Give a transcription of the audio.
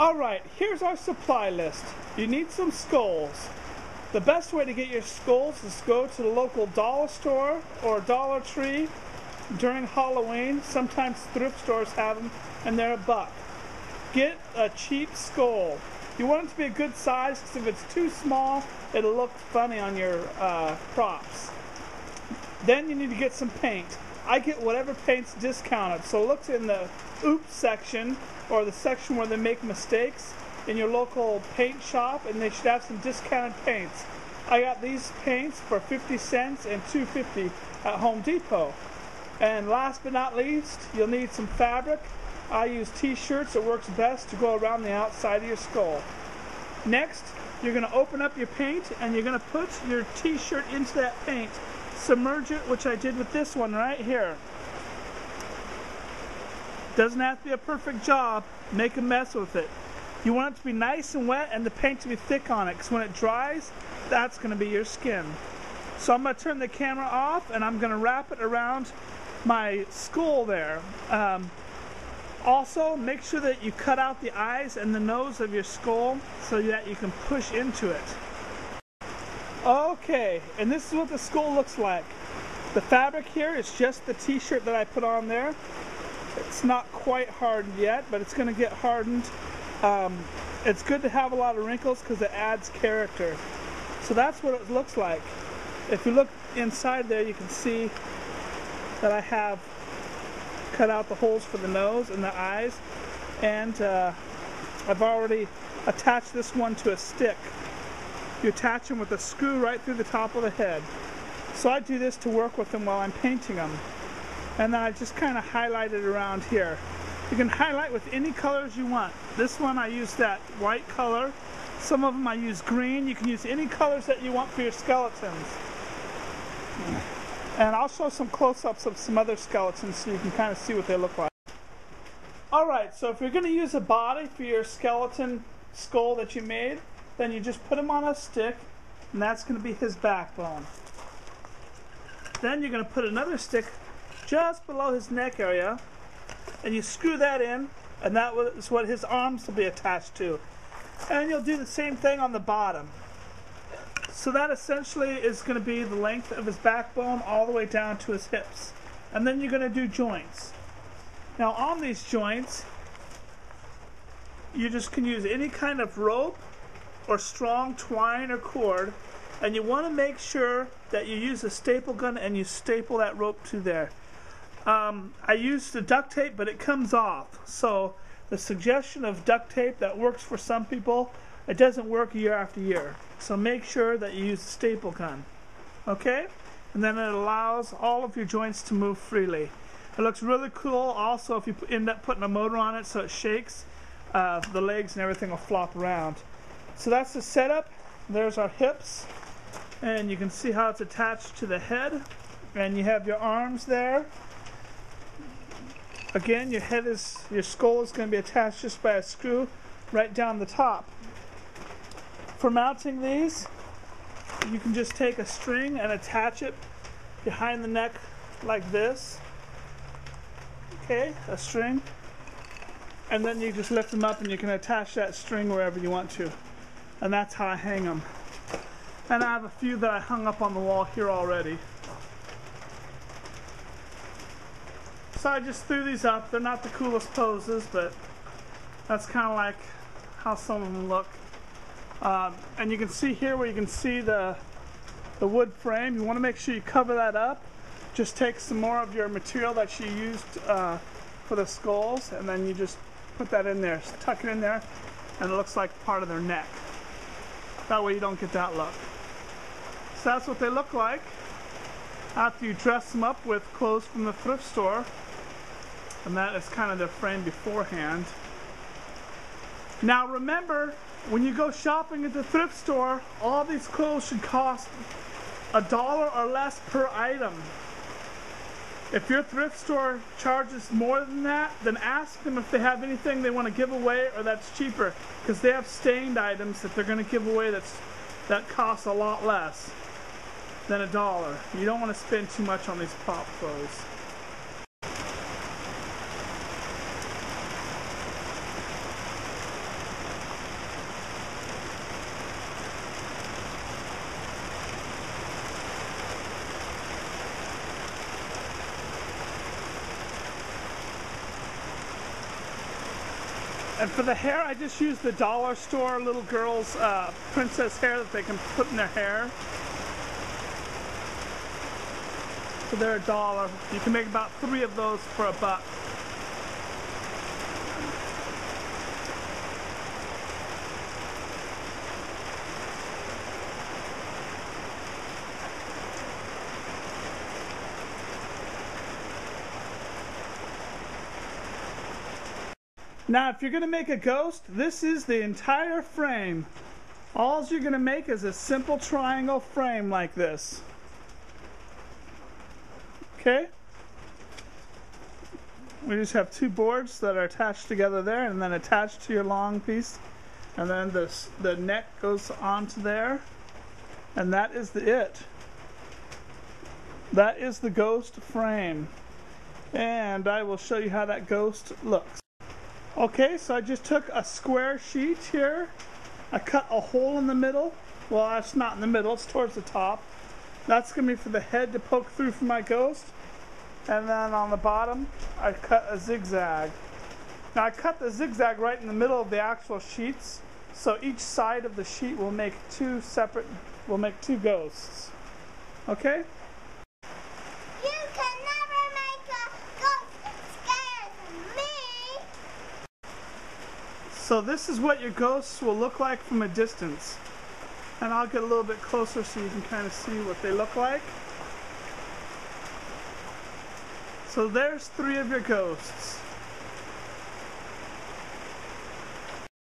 Alright, here's our supply list. You need some skulls. The best way to get your skulls is go to the local dollar store or Dollar Tree during Halloween. Sometimes thrift stores have them and they're $1. Get a cheap skull. You want it to be a good size because if it's too small, it'll look funny on your props. Then you need to get some paint. I get whatever paint's discounted. So look in the oops section or the section where they make mistakes in your local paint shop, and they should have some discounted paints. I got these paints for 50 cents and $2.50 at Home Depot. And last but not least, you'll need some fabric. I use t-shirts. It works best to go around the outside of your skull. Next, you're going to open up your paint and you're going to put your t-shirt into that paint. Submerge it, which I did with this one right here. Doesn't have to be a perfect job. Make a mess with it. You want it to be nice and wet and the paint to be thick on it, because when it dries, that's going to be your skin. So I'm going to turn the camera off and I'm going to wrap it around my skull there. Also, make sure that you cut out the eyes and the nose of your skull so that you can push into it. Okay, and this is what the skull looks like. The fabric here is just the t-shirt that I put on there. It's not quite hardened yet, but it's going to get hardened. It's good to have a lot of wrinkles because it adds character. So that's what it looks like. If you look inside there, you can see that I have cut out the holes for the nose and the eyes, and I've already attached this one to a stick. You attach them with a screw right through the top of the head. So I do this to work with them while I'm painting them. And then I just kind of highlight it around here. You can highlight with any colors you want. This one I use that white color. Some of them I use green. You can use any colors that you want for your skeletons. And I'll show some close-ups of some other skeletons so you can kind of see what they look like. Alright, so if you're going to use a body for your skeleton skull that you made, then you just put him on a stick, and that's going to be his backbone. Then you're going to put another stick just below his neck area, and you screw that in, and that is what his arms will be attached to. And you'll do the same thing on the bottom. So that essentially is going to be the length of his backbone all the way down to his hips. And then you're going to do joints. Now on these joints, you just can use any kind of rope or strong twine or cord, and you want to make sure that you use a staple gun and you staple that rope to there. I used the duct tape, but it comes off. So the suggestion of duct tape that works for some people, it doesn't work year after year. So make sure that you use the staple gun. Okay? And then it allows all of your joints to move freely. It looks really cool also if you end up putting a motor on it so it shakes. The legs and everything will flop around. So that's the setup. There's our hips. And you can see how it's attached to the head. And you have your arms there. Again, your skull is going to be attached just by a screw right down the top. For mounting these, you can just take a string and attach it behind the neck like this. Okay, a string. And then you just lift them up and you can attach that string wherever you want to. And that's how I hang them. And I have a few that I hung up on the wall here already. So I just threw these up. They're not the coolest poses, but that's kind of like how some of them look. And you can see here where you can see the wood frame. You want to make sure you cover that up. Just take some more of your material that you used for the skulls, and then you just put that in there. Just tuck it in there, and it looks like part of their neck. That way you don't get that look. So that's what they look like after you dress them up with clothes from the thrift store. And that is kind of their frame beforehand. Now remember, when you go shopping at the thrift store, all these clothes should cost $1 or less per item. If your thrift store charges more than that, then ask them if they have anything they want to give away or that's cheaper, because they have stained items that they're going to give away that costs a lot less than $1. You don't want to spend too much on these prop clothes. And for the hair, I just use the dollar store little girls' princess hair that they can put in their hair. So they're $1. You can make about 3 of those for $1. Now, if you're going to make a ghost, this is the entire frame. All you're going to make is a simple triangle frame like this. Okay? We just have 2 boards that are attached together there and then attached to your long piece. And then the neck goes onto there. And that is it. That is the ghost frame. And I will show you how that ghost looks. Okay, so I just took a square sheet here. I cut a hole in the middle. Well, that's not in the middle, it's towards the top. That's going to be for the head to poke through for my ghost. And then on the bottom, I cut a zigzag. Now I cut the zigzag right in the middle of the actual sheets. So each side of the sheet will make 2 ghosts. Okay? So this is what your ghosts will look like from a distance. And I'll get a little bit closer so you can kind of see what they look like. So there's 3 of your ghosts.